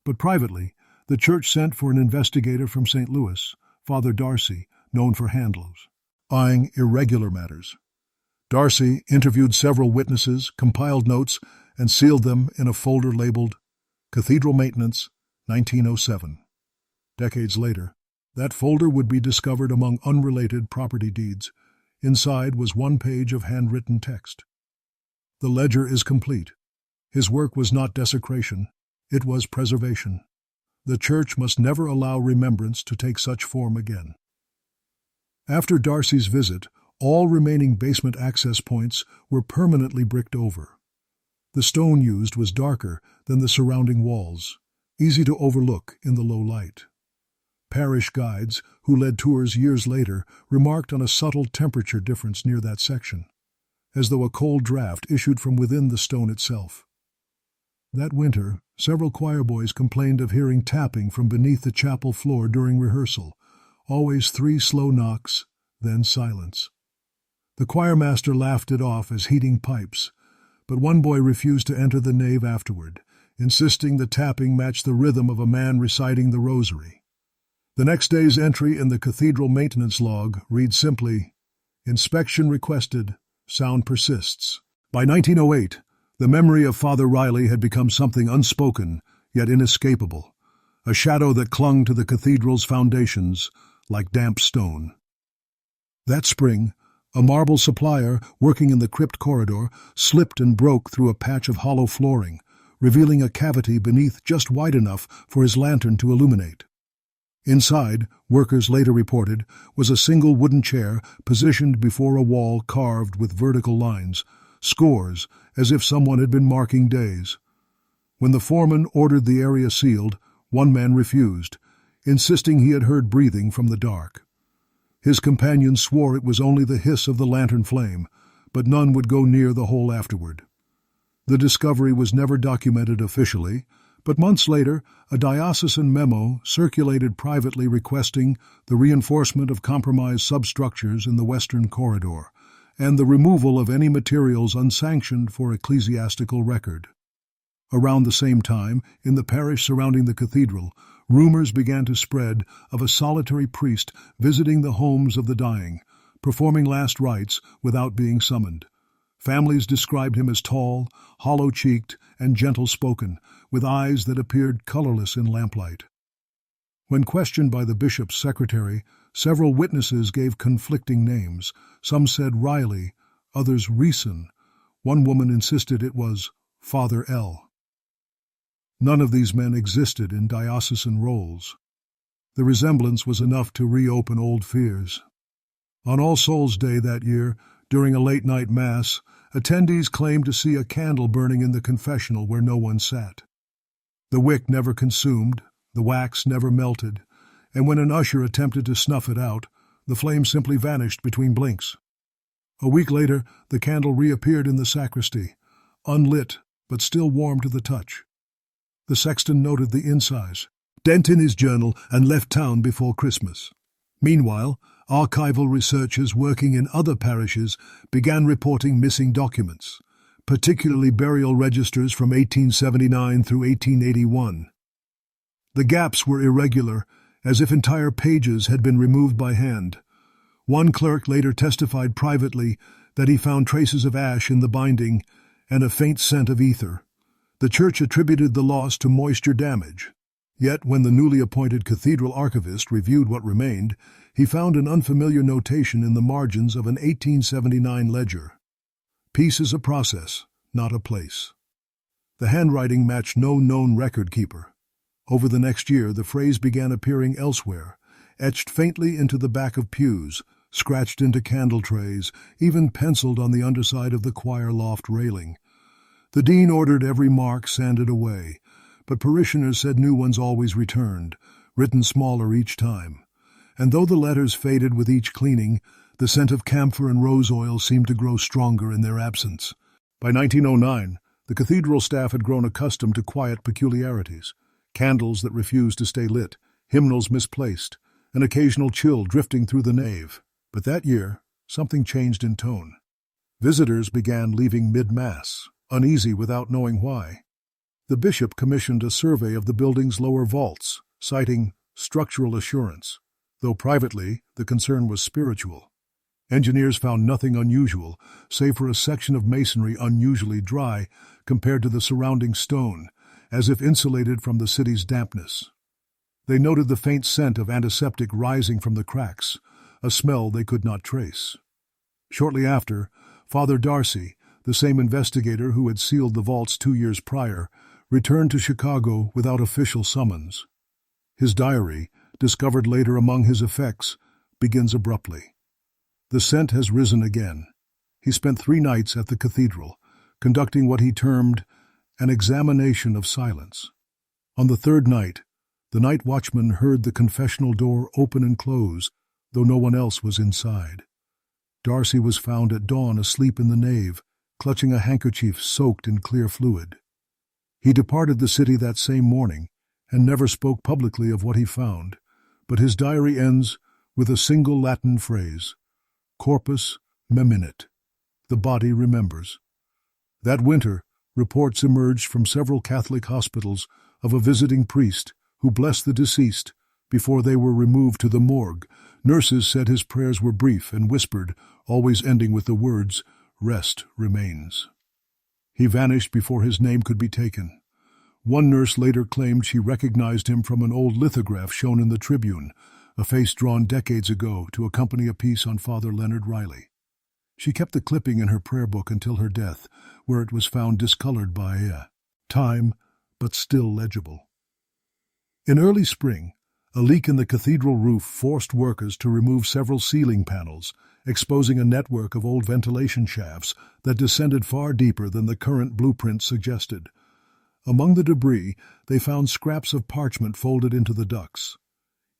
[SPEAKER 1] But privately, the church sent for an investigator from St. Louis, Father Darcy, known for handles, eyeing irregular matters. Darcy interviewed several witnesses, compiled notes, and sealed them in a folder labeled Cathedral Maintenance, 1907. Decades later, that folder would be discovered among unrelated property deeds. Inside was one page of handwritten text. The ledger is complete. His work was not desecration, it was preservation. The Church must never allow remembrance to take such form again. After Darcy's visit, all remaining basement access points were permanently bricked over. The stone used was darker than the surrounding walls, easy to overlook in the low light. Parish guides, who led tours years later, remarked on a subtle temperature difference near that section, as though a cold draft issued from within the stone itself. That winter, several choir boys complained of hearing tapping from beneath the chapel floor during rehearsal, always 3 slow knocks, then silence. The choirmaster laughed it off as heating pipes, but one boy refused to enter the nave afterward, insisting the tapping matched the rhythm of a man reciting the rosary. The next day's entry in the cathedral maintenance log reads simply, "Inspection requested, sound persists." By 1908, the memory of Father Reilly had become something unspoken, yet inescapable, a shadow that clung to the cathedral's foundations like damp stone. That spring, a marble supplier working in the crypt corridor slipped and broke through a patch of hollow flooring, revealing a cavity beneath just wide enough for his lantern to illuminate. Inside, workers later reported, was a single wooden chair positioned before a wall carved with vertical lines, scores, as if someone had been marking days. When the foreman ordered the area sealed, one man refused, insisting he had heard breathing from the dark. His companions swore it was only the hiss of the lantern flame, but none would go near the hole afterward. The discovery was never documented officially, but months later, a diocesan memo circulated privately requesting the reinforcement of compromised substructures in the western corridor and the removal of any materials unsanctioned for ecclesiastical record. Around the same time, in the parish surrounding the cathedral, rumors began to spread of a solitary priest visiting the homes of the dying, performing last rites without being summoned. Families described him as tall, hollow-cheeked, and gentle-spoken, with eyes that appeared colorless in lamplight. When questioned by the bishop's secretary, several witnesses gave conflicting names. Some said Reilly, others Reeson. One woman insisted it was Father L. None of these men existed in diocesan roles. The resemblance was enough to reopen old fears. On All Souls' Day that year, during a late-night mass, attendees claimed to see a candle burning in the confessional where no one sat. The wick never consumed, the wax never melted, and when an usher attempted to snuff it out, the flame simply vanished between blinks. A week later, the candle reappeared in the sacristy, unlit but still warm to the touch. The sexton noted the incise, dent in his journal, and left town before Christmas. Meanwhile, archival researchers working in other parishes began reporting missing documents, particularly burial registers from 1879 through 1881. The gaps were irregular, as if entire pages had been removed by hand. One clerk later testified privately that he found traces of ash in the binding and a faint scent of ether. The church attributed the loss to moisture damage. Yet when the newly appointed cathedral archivist reviewed what remained, he found an unfamiliar notation in the margins of an 1879 ledger. Peace is a process, not a place. The handwriting matched no known record keeper. Over the next year, the phrase began appearing elsewhere, etched faintly into the back of pews, scratched into candle trays, even penciled on the underside of the choir loft railing. The dean ordered every mark sanded away, but parishioners said new ones always returned, written smaller each time. And though the letters faded with each cleaning, the scent of camphor and rose oil seemed to grow stronger in their absence. By 1909, the cathedral staff had grown accustomed to quiet peculiarities: candles that refused to stay lit, hymnals misplaced, an occasional chill drifting through the nave. But that year, something changed in tone. Visitors began leaving mid-mass, uneasy without knowing why. The bishop commissioned a survey of the building's lower vaults, citing structural assurance, though privately the concern was spiritual. Engineers found nothing unusual, save for a section of masonry unusually dry compared to the surrounding stone, as if insulated from the city's dampness. They noted the faint scent of antiseptic rising from the cracks, a smell they could not trace. Shortly after, Father Darcy, the same investigator who had sealed the vaults 2 years prior, returned to Chicago without official summons. His diary, discovered later among his effects, begins abruptly. The scent has risen again. He spent 3 nights at the cathedral, conducting what he termed an examination of silence. On the 3rd night, the night watchman heard the confessional door open and close, though no one else was inside. Darcy was found at dawn asleep in the nave, clutching a handkerchief soaked in clear fluid. He departed the city that same morning and never spoke publicly of what he found, but his diary ends with a single Latin phrase: corpus meminit, the body remembers. That winter, reports emerged from several Catholic hospitals of a visiting priest who blessed the deceased before they were removed to the morgue. Nurses said his prayers were brief and whispered, always ending with the words, "Rest remains." He vanished before his name could be taken. One nurse later claimed she recognized him from an old lithograph shown in the Tribune, a face drawn decades ago to accompany a piece on Father Leonard Reilly. She kept the clipping in her prayer book until her death, where it was found discolored by time, but still legible. In early spring, a leak in the cathedral roof forced workers to remove several ceiling panels, exposing a network of old ventilation shafts that descended far deeper than the current blueprint suggested. Among the debris, they found scraps of parchment folded into the ducts.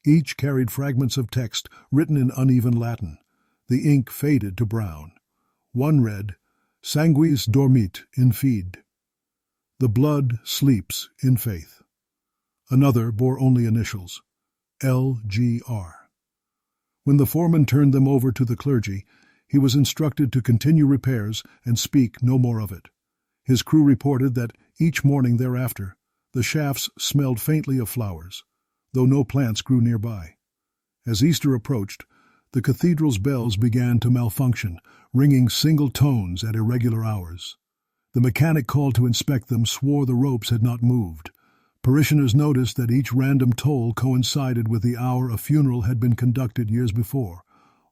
[SPEAKER 1] Each carried fragments of text written in uneven Latin. The ink faded to brown. One read, "Sanguis dormit in fide." The blood sleeps in faith. Another bore only initials, LGR. When the foreman turned them over to the clergy, he was instructed to continue repairs and speak no more of it. His crew reported that each morning thereafter, the shafts smelled faintly of flowers, though no plants grew nearby. As Easter approached, the cathedral's bells began to malfunction, ringing single tones at irregular hours. The mechanic called to inspect them swore the ropes had not moved. Parishioners noticed that each random toll coincided with the hour a funeral had been conducted years before,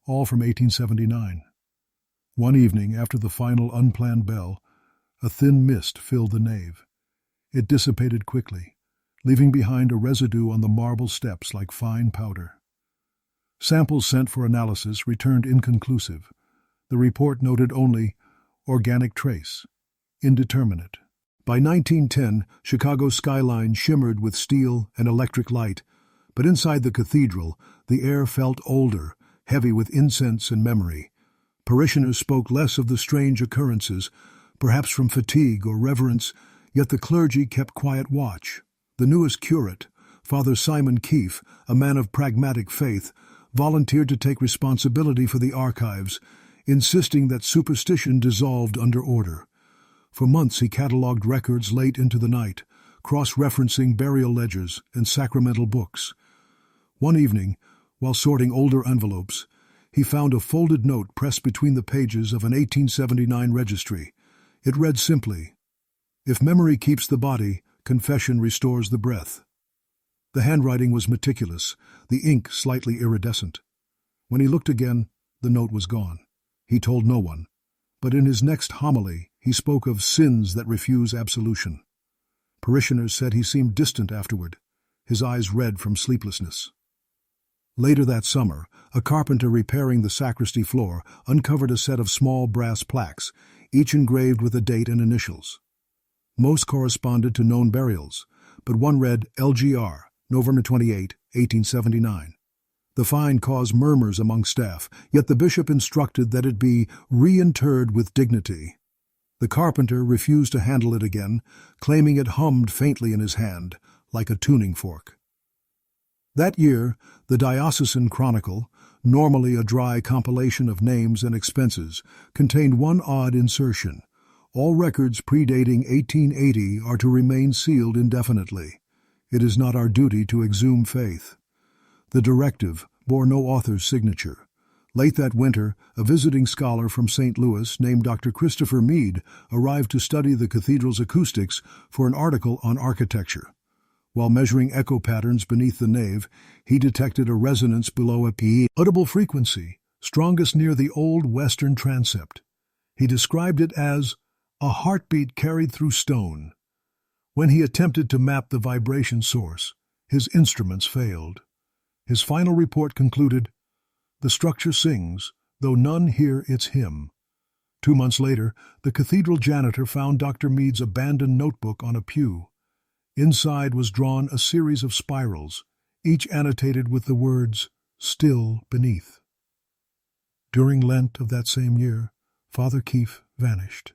[SPEAKER 1] all from 1879. One evening, after the final unplanned bell, a thin mist filled the nave. It dissipated quickly, leaving behind a residue on the marble steps like fine powder. Samples sent for analysis returned inconclusive. The report noted only organic trace, indeterminate. By 1910, Chicago's skyline shimmered with steel and electric light, but inside the cathedral, the air felt older, heavy with incense and memory. Parishioners spoke less of the strange occurrences, perhaps from fatigue or reverence, yet the clergy kept quiet watch. The newest curate, Father Simon Keefe, a man of pragmatic faith, volunteered to take responsibility for the archives, insisting that superstition dissolved under order. For months he catalogued records late into the night, cross-referencing burial ledgers and sacramental books. One evening, while sorting older envelopes, he found a folded note pressed between the pages of an 1879 registry. It read simply, "If memory keeps the body, confession restores the breath." The handwriting was meticulous, the ink slightly iridescent. When he looked again, the note was gone. He told no one, but in his next homily he spoke of sins that refuse absolution. Parishioners said he seemed distant afterward, his eyes red from sleeplessness. Later that summer, a carpenter repairing the sacristy floor uncovered a set of small brass plaques, each engraved with a date and initials. Most corresponded to known burials, but one read LGR, November 28, 1879. The find caused murmurs among staff, yet the bishop instructed that it be reinterred with dignity. The carpenter refused to handle it again, claiming it hummed faintly in his hand, like a tuning fork. That year, the Diocesan Chronicle, normally a dry compilation of names and expenses, contained one odd insertion. All records predating 1880 are to remain sealed indefinitely. It is not our duty to exhume faith. The directive bore no author's signature. Late that winter, a visiting scholar from St. Louis named Dr. Christopher Meade arrived to study the cathedral's acoustics for an article on architecture. While measuring echo patterns beneath the nave, he detected a resonance below a audible frequency, strongest near the old western transept. He described it as a heartbeat carried through stone. When he attempted to map the vibration source, his instruments failed. His final report concluded, "The structure sings, though none hear its hymn." 2 months later, the cathedral janitor found Dr. Meade's abandoned notebook on a pew. Inside was drawn a series of spirals, each annotated with the words, "Still beneath." During Lent of that same year, Father Keefe vanished.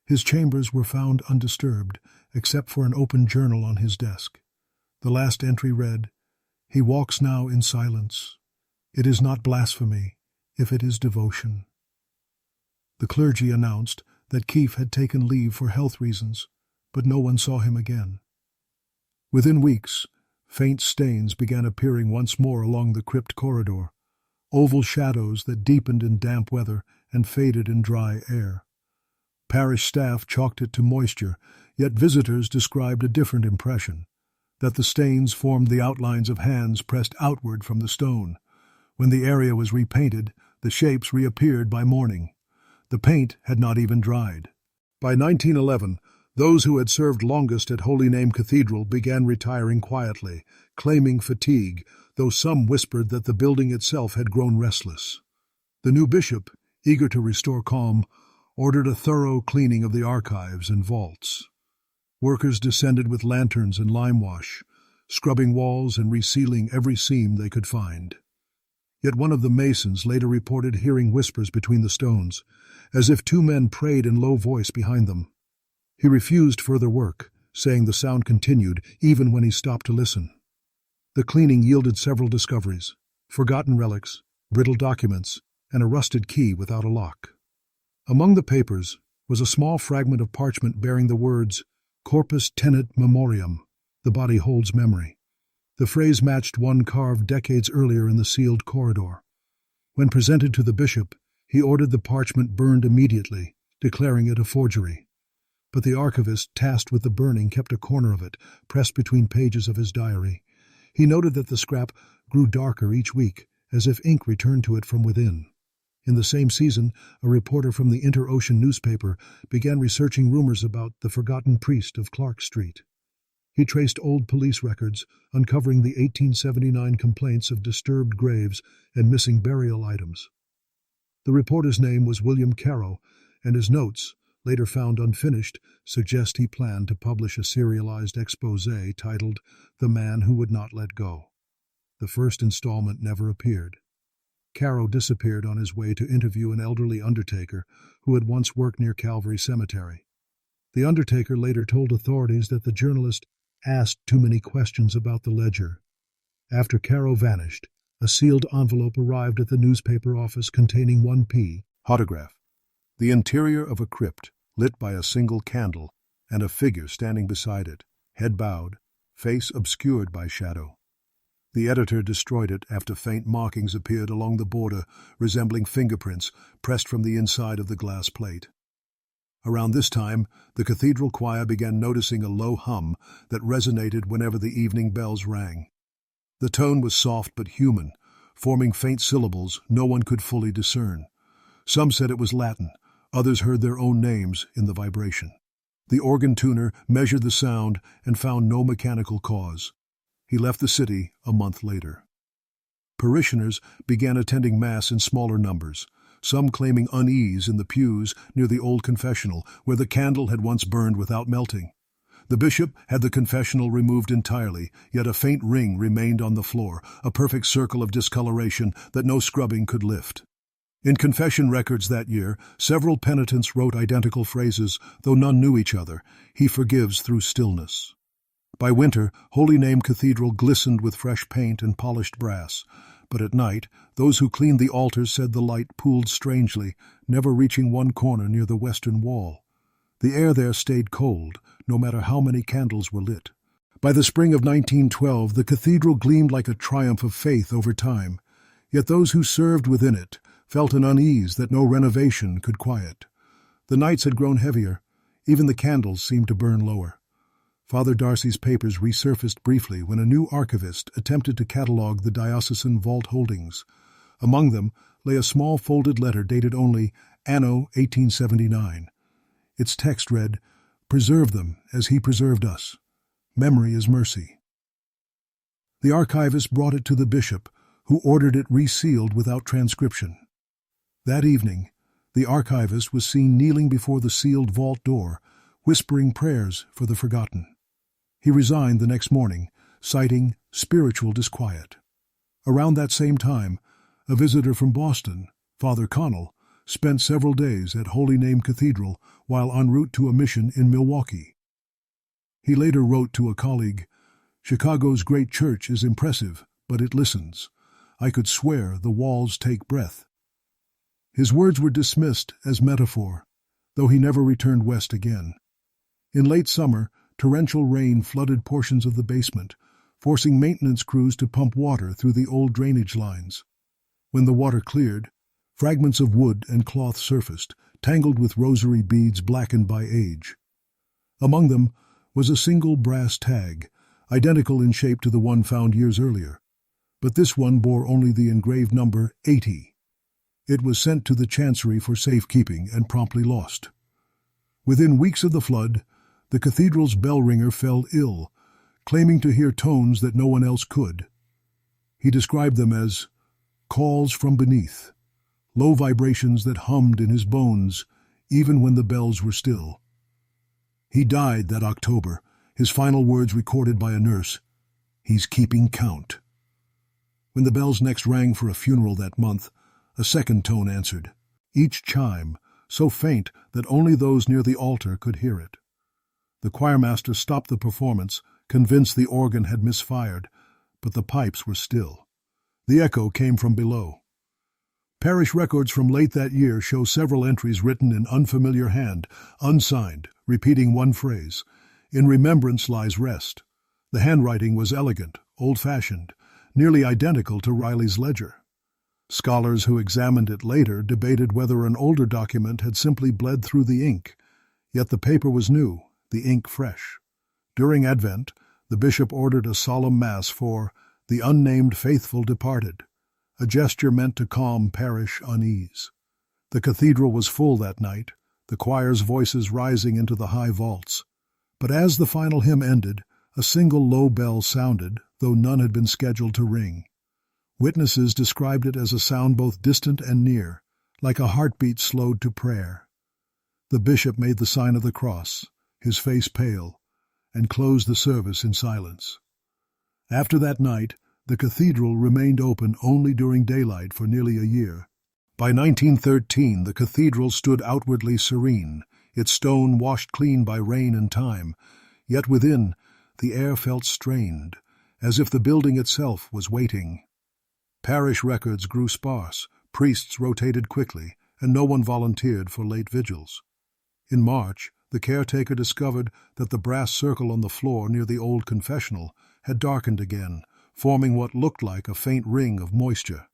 [SPEAKER 1] His chambers were found undisturbed, except for an open journal on his desk. The last entry read, "He walks now in silence. It is not blasphemy, if it is devotion." The clergy announced that Keefe had taken leave for health reasons, but no one saw him again. Within weeks, faint stains began appearing once more along the crypt corridor, oval shadows that deepened in damp weather and faded in dry air. Parish staff chalked it to moisture, yet visitors described a different impression, that the stains formed the outlines of hands pressed outward from the stone. When the area was repainted, the shapes reappeared by morning. The paint had not even dried. By 1911, those who had served longest at Holy Name Cathedral began retiring quietly, claiming fatigue, though some whispered that the building itself had grown restless. The new bishop, eager to restore calm, ordered a thorough cleaning of the archives and vaults. Workers descended with lanterns and lime wash, scrubbing walls and resealing every seam they could find. Yet one of the masons later reported hearing whispers between the stones, as if 2 men prayed in low voice behind them. He refused further work, saying the sound continued even when he stopped to listen. The cleaning yielded several discoveries: forgotten relics, brittle documents, and a rusted key without a lock. Among the papers was a small fragment of parchment bearing the words, "Corpus tenet memoriam," the body holds memory. The phrase matched one carved decades earlier in the sealed corridor. When presented to the bishop, he ordered the parchment burned immediately, declaring it a forgery. But the archivist tasked with the burning kept a corner of it, pressed between pages of his diary. He noted that the scrap grew darker each week, as if ink returned to it from within. In the same season, a reporter from the Inter-Ocean newspaper began researching rumors about the forgotten priest of Clark Street. He traced old police records, uncovering the 1879 complaints of disturbed graves and missing burial items. The reporter's name was William Caro, and his notes, later found unfinished, suggest he planned to publish a serialized exposé titled "The Man Who Would Not Let Go." The first installment never appeared. Caro disappeared on his way to interview an elderly undertaker who had once worked near Calvary Cemetery. The undertaker later told authorities that the journalist asked too many questions about the ledger. After Caro vanished, a sealed envelope arrived at the newspaper office containing 1p autograph, the interior of a crypt lit by a single candle and a figure standing beside it. head bowed, face obscured by shadow. The editor destroyed it after faint markings appeared along the border, resembling fingerprints pressed from the inside of the glass plate. Around this time, the cathedral choir began noticing a low hum that resonated whenever the evening bells rang. The tone was soft but human, forming faint syllables no one could fully discern. Some said it was Latin, others heard their own names in the vibration. The organ tuner measured the sound and found no mechanical cause. He left the city a month later. Parishioners began attending Mass in smaller numbers, some claiming unease in the pews near the old confessional, where the candle had once burned without melting. The bishop had the confessional removed entirely, yet a faint ring remained on the floor, a perfect circle of discoloration that no scrubbing could lift. In confession records that year, several penitents wrote identical phrases, though none knew each other. He forgives through stillness. By winter, Holy Name Cathedral glistened with fresh paint and polished brass, but at night, those who cleaned the altars said the light pooled strangely, never reaching one corner near the western wall. The air there stayed cold, no matter how many candles were lit. By the spring of 1912, the cathedral gleamed like a triumph of faith over time, yet those who served within it felt an unease that no renovation could quiet. The nights had grown heavier, even the candles seemed to burn lower. Father Darcy's papers resurfaced briefly when a new archivist attempted to catalogue the diocesan vault holdings. Among them lay a small folded letter dated only Anno 1879. Its text read, "Preserve them as he preserved us. Memory is mercy." The archivist brought it to the bishop, who ordered it resealed without transcription. That evening, the archivist was seen kneeling before the sealed vault door, whispering prayers for the forgotten. He resigned the next morning, citing spiritual disquiet. Around that same time, a visitor from Boston, Father Connell, spent several days at Holy Name Cathedral while en route to a mission in Milwaukee. He later wrote to a colleague, "Chicago's great church is impressive, but it listens. I could swear the walls take breath." His words were dismissed as metaphor, though he never returned west again. In late summer, torrential rain flooded portions of the basement, forcing maintenance crews to pump water through the old drainage lines. When the water cleared, fragments of wood and cloth surfaced, tangled with rosary beads blackened by age. Among them was a single brass tag, identical in shape to the one found years earlier, but this one bore only the engraved number 80. It was sent to the chancery for safekeeping and promptly lost. Within weeks of the flood, the cathedral's bell ringer fell ill, claiming to hear tones that no one else could. He described them as calls from beneath, low vibrations that hummed in his bones even when the bells were still. He died that October, his final words recorded by a nurse, "He's keeping count." When the bells next rang for a funeral that month, a second tone answered, each chime so faint that only those near the altar could hear it. The choirmaster stopped the performance, convinced the organ had misfired, but the pipes were still. The echo came from below. Parish records from late that year show several entries written in unfamiliar hand, unsigned, repeating one phrase, "In remembrance lies rest." The handwriting was elegant, old-fashioned, nearly identical to Reilly's ledger. Scholars who examined it later debated whether an older document had simply bled through the ink, yet the paper was new, the ink fresh. During Advent, the bishop ordered a solemn mass for the unnamed faithful departed, a gesture meant to calm parish unease. The cathedral was full that night, the choir's voices rising into the high vaults. But as the final hymn ended, a single low bell sounded, though none had been scheduled to ring. Witnesses described it as a sound both distant and near, like a heartbeat slowed to prayer. The bishop made the sign of the cross, his face pale, and closed the service in silence. After that night, the cathedral remained open only during daylight for nearly a year. By 1913, the cathedral stood outwardly serene, its stone washed clean by rain and time, yet within, the air felt strained, as if the building itself was waiting. Parish records grew sparse, priests rotated quickly, and no one volunteered for late vigils. In March, The caretaker discovered that the brass circle on the floor near the old confessional had darkened again, forming what looked like a faint ring of moisture.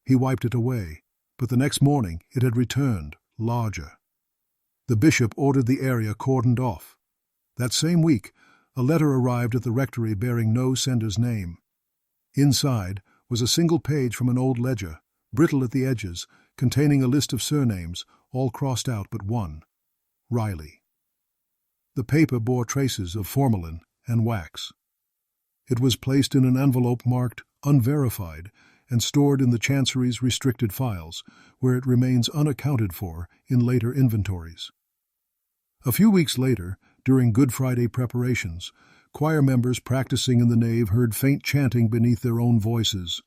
[SPEAKER 1] He wiped it away, but the next morning it had returned, larger. The bishop ordered the area cordoned off. That same week, a letter arrived at the rectory bearing no sender's name. Inside was a single page from an old ledger, brittle at the edges, containing a list of surnames, all crossed out but one: Reilly. The paper bore traces of formalin and wax. It was placed in an envelope marked unverified and stored in the Chancery's restricted files, where it remains unaccounted for in later inventories. A few weeks later, during Good Friday preparations, choir members practicing in the nave heard faint chanting beneath their own voices,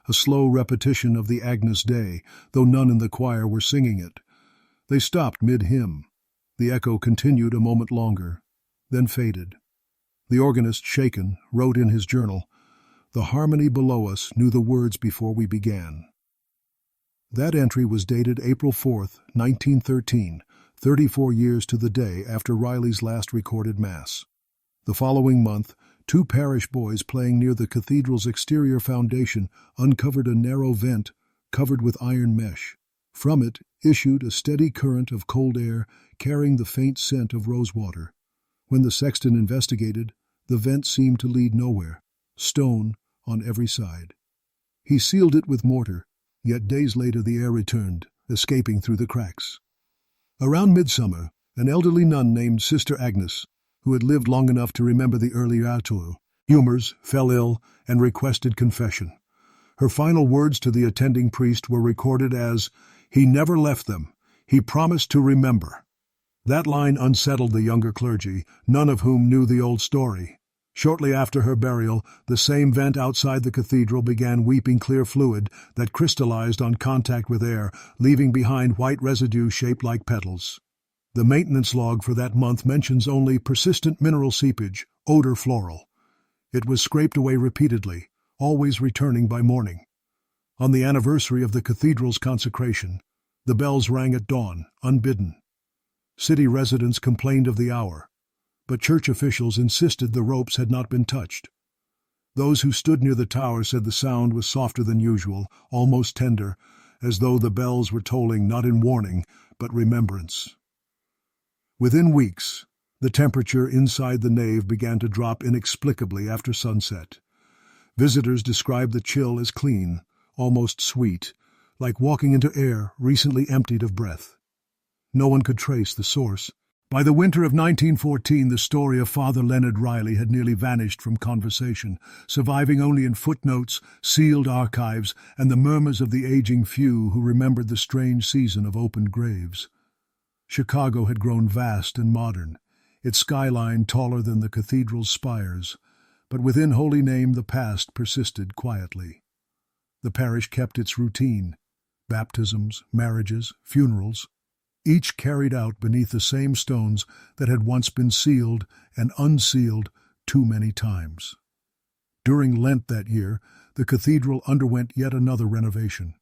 [SPEAKER 1] a slow repetition of the Agnus Dei, though none in the choir were singing it. They stopped mid-hymn. The echo continued a moment longer, then faded. The organist, shaken, wrote in his journal, "The harmony below us knew the words before we began." That entry was dated April 4th, 1913, 34 years to the day after Reilly's last recorded Mass. The following month, 2 parish boys playing near the cathedral's exterior foundation uncovered a narrow vent covered with iron mesh. From it issued a steady current of cold air carrying the faint scent of rosewater. When the sexton investigated, the vent seemed to lead nowhere, stone on every side. He sealed it with mortar, yet days later the air returned, escaping through the cracks. Around midsummer, an elderly nun named Sister Agnes, who had lived long enough to remember the early humors, fell ill and requested confession. Her final words to the attending priest were recorded as, "He never left them. He promised to remember." That line unsettled the younger clergy, none of whom knew the old story. Shortly after her burial, the same vent outside the cathedral began weeping clear fluid that crystallized on contact with air, leaving behind white residue shaped like petals. The maintenance log for that month mentions only persistent mineral seepage, odor floral. It was scraped away repeatedly, always returning by morning. On the anniversary of the cathedral's consecration, the bells rang at dawn, unbidden. City residents complained of the hour, but church officials insisted the ropes had not been touched. Those who stood near the tower said the sound was softer than usual, almost tender, as though the bells were tolling not in warning, but remembrance. Within weeks, the temperature inside the nave began to drop inexplicably after sunset. Visitors described the chill as clean, almost sweet, like walking into air recently emptied of breath. No one could trace the source. By the winter of 1914, the story of Father Leonard Reilly had nearly vanished from conversation, surviving only in footnotes, sealed archives, and the murmurs of the aging few who remembered the strange season of opened graves. Chicago had grown vast and modern, its skyline taller than the cathedral's spires, but within Holy Name the past persisted quietly. The parish kept its routine: baptisms, marriages, funerals, each carried out beneath the same stones that had once been sealed and unsealed too many times. During Lent that year, the cathedral underwent yet another renovation.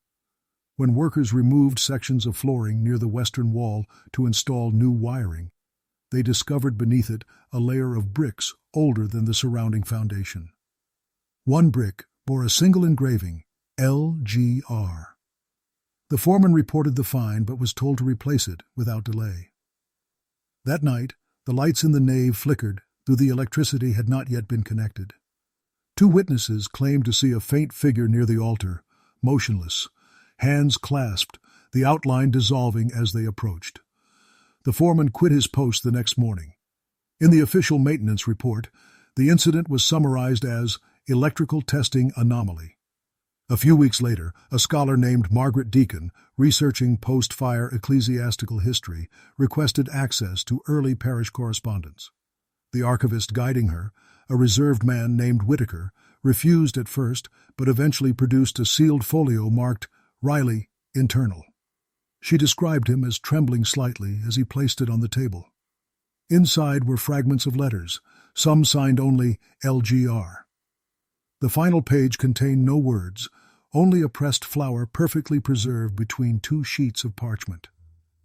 [SPEAKER 1] When workers removed sections of flooring near the western wall to install new wiring, they discovered beneath it a layer of bricks older than the surrounding foundation. One brick bore a single engraving, LGR. The foreman reported the find but was told to replace it without delay. That night, the lights in the nave flickered, though the electricity had not yet been connected. 2 witnesses claimed to see a faint figure near the altar, motionless, hands clasped, the outline dissolving as they approached. The foreman quit his post the next morning. In the official maintenance report, the incident was summarized as electrical testing anomaly. A few weeks later, a scholar named Margaret Deacon, researching post-fire ecclesiastical history, requested access to early parish correspondence. The archivist guiding her, a reserved man named Whitaker, refused at first, but eventually produced a sealed folio marked Reilly, Internal. She described him as trembling slightly as he placed it on the table. Inside were fragments of letters, some signed only LGR. The final page contained no words, only a pressed flower perfectly preserved between 2 sheets of parchment.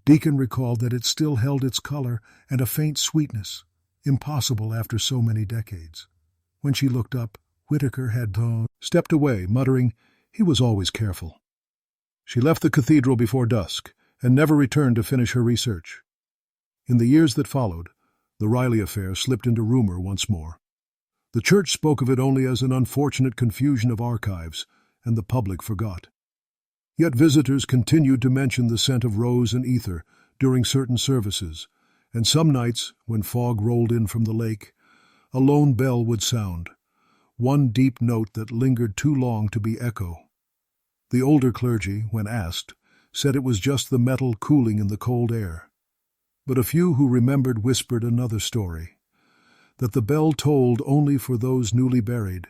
[SPEAKER 1] Deacon recalled that it still held its color and a faint sweetness, impossible after so many decades. When she looked up, Whitaker had stepped away, muttering, "He was always careful." She left the cathedral before dusk and never returned to finish her research. In the years that followed, the Reilly affair slipped into rumor once more. The church spoke of it only as an unfortunate confusion of archives, and the public forgot. Yet visitors continued to mention the scent of rose and ether during certain services, and some nights, when fog rolled in from the lake, a lone bell would sound, one deep note that lingered too long to be echo. The older clergy, when asked, said it was just the metal cooling in the cold air. But a few who remembered whispered another story, that the bell tolled only for those newly buried,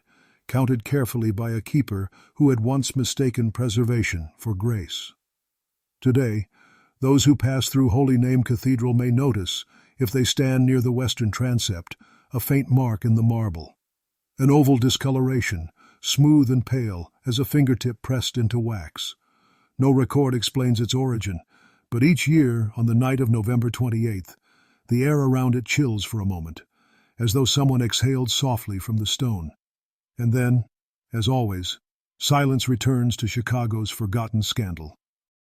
[SPEAKER 1] counted carefully by a keeper who had once mistaken preservation for grace. Today, those who pass through Holy Name Cathedral may notice, if they stand near the western transept, a faint mark in the marble, an oval discoloration, smooth and pale as a fingertip pressed into wax. No record explains its origin, but each year, on the night of November 28th, the air around it chills for a moment, as though someone exhaled softly from the stone. And then, as always, silence returns to Chicago's forgotten scandal.